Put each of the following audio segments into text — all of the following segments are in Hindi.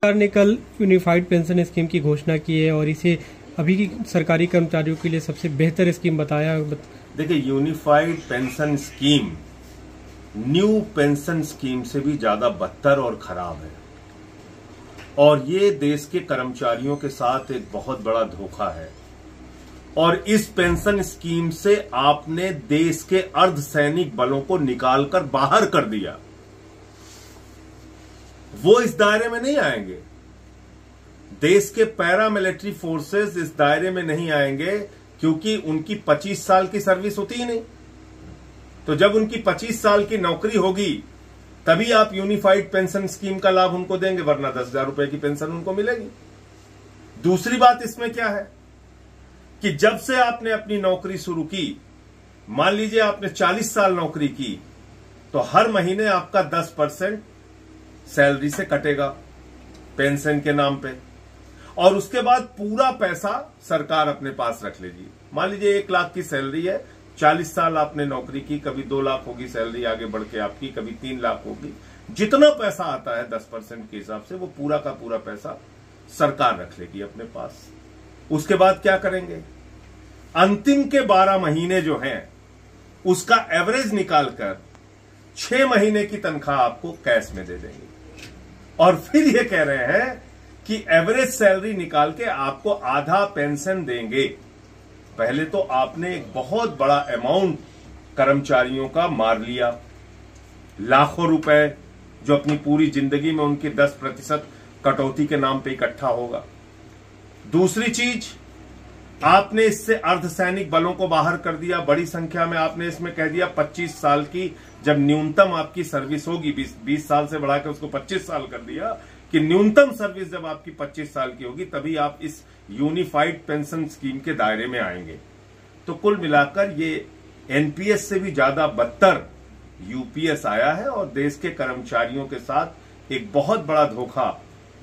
सरकार ने कल यूनिफाइड पेंशन स्कीम की घोषणा की है और इसे अभी की सरकारी कर्मचारियों के लिए सबसे बेहतर स्कीम बताया। देखिए, unified pension scheme new pension scheme से भी ज्यादा बदतर और खराब है और ये देश के कर्मचारियों के साथ एक बहुत बड़ा धोखा है। और इस पेंशन स्कीम से आपने देश के अर्धसैनिक बलों को निकालकर बाहर कर दिया। वो इस दायरे में नहीं आएंगे। देश के पैरामिलिट्री फोर्सेस इस दायरे में नहीं आएंगे क्योंकि उनकी 25 साल की सर्विस होती ही नहीं। तो जब उनकी 25 साल की नौकरी होगी तभी आप यूनिफाइड पेंशन स्कीम का लाभ उनको देंगे, वरना 10,000 रुपए की पेंशन उनको मिलेगी। दूसरी बात इसमें क्या है कि जब से आपने अपनी नौकरी शुरू की, मान लीजिए आपने 40 साल नौकरी की, तो हर महीने आपका 10% सैलरी से कटेगा पेंशन के नाम पे और उसके बाद पूरा पैसा सरकार अपने पास रख लेगी। मान लीजिए 1 लाख की सैलरी है, 40 साल आपने नौकरी की, कभी 2 लाख होगी सैलरी आगे बढ़ के आपकी, कभी 3 लाख होगी। जितना पैसा आता है 10% के हिसाब से वो पूरा का पूरा पैसा सरकार रख लेगी अपने पास। उसके बाद क्या करेंगे, अंतिम के 12 महीने जो हैं उसका एवरेज निकालकर 6 महीने की तनख्वाह आपको कैश में दे देंगे और फिर ये कह रहे हैं कि एवरेज सैलरी निकाल के आपको आधा पेंशन देंगे। पहले तो आपने एक बहुत बड़ा अमाउंट कर्मचारियों का मार लिया, लाखों रुपए जो अपनी पूरी जिंदगी में उनके 10% कटौती के नाम पे इकट्ठा होगा। दूसरी चीज, आपने इससे अर्धसैनिक बलों को बाहर कर दिया। बड़ी संख्या में आपने इसमें कह दिया 25 साल की जब न्यूनतम आपकी सर्विस होगी, 20 साल से बढ़ाकर उसको 25 साल कर दिया कि न्यूनतम सर्विस जब आपकी 25 साल की होगी तभी आप इस यूनिफाइड पेंशन स्कीम के दायरे में आएंगे। तो कुल मिलाकर ये एनपीएस से भी ज्यादा बदतर यूपीएस आया है और देश के कर्मचारियों के साथ एक बहुत बड़ा धोखा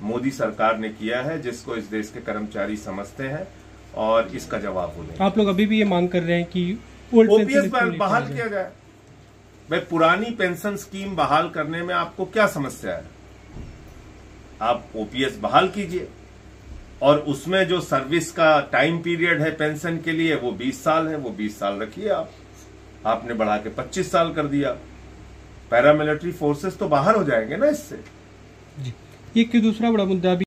मोदी सरकार ने किया है, जिसको इस देश के कर्मचारी समझते हैं और इसका जवाब हो जाए। आप लोग अभी भी ये मांग कर रहे हैं कि ओपीएस बहाल किया जाए। भाई, पुरानी पेंशन स्कीम बहाल करने में आपको क्या समस्या है? आप ओपीएस बहाल कीजिए और उसमें जो सर्विस का टाइम पीरियड है पेंशन के लिए वो 20 साल है, वो 20 साल रखिए। आपने बढ़ा के 25 साल कर दिया, पैरामिलिट्री फोर्सेस तो बाहर हो जाएंगे ना इससे। जी, एक दूसरा बड़ा मुद्दा भी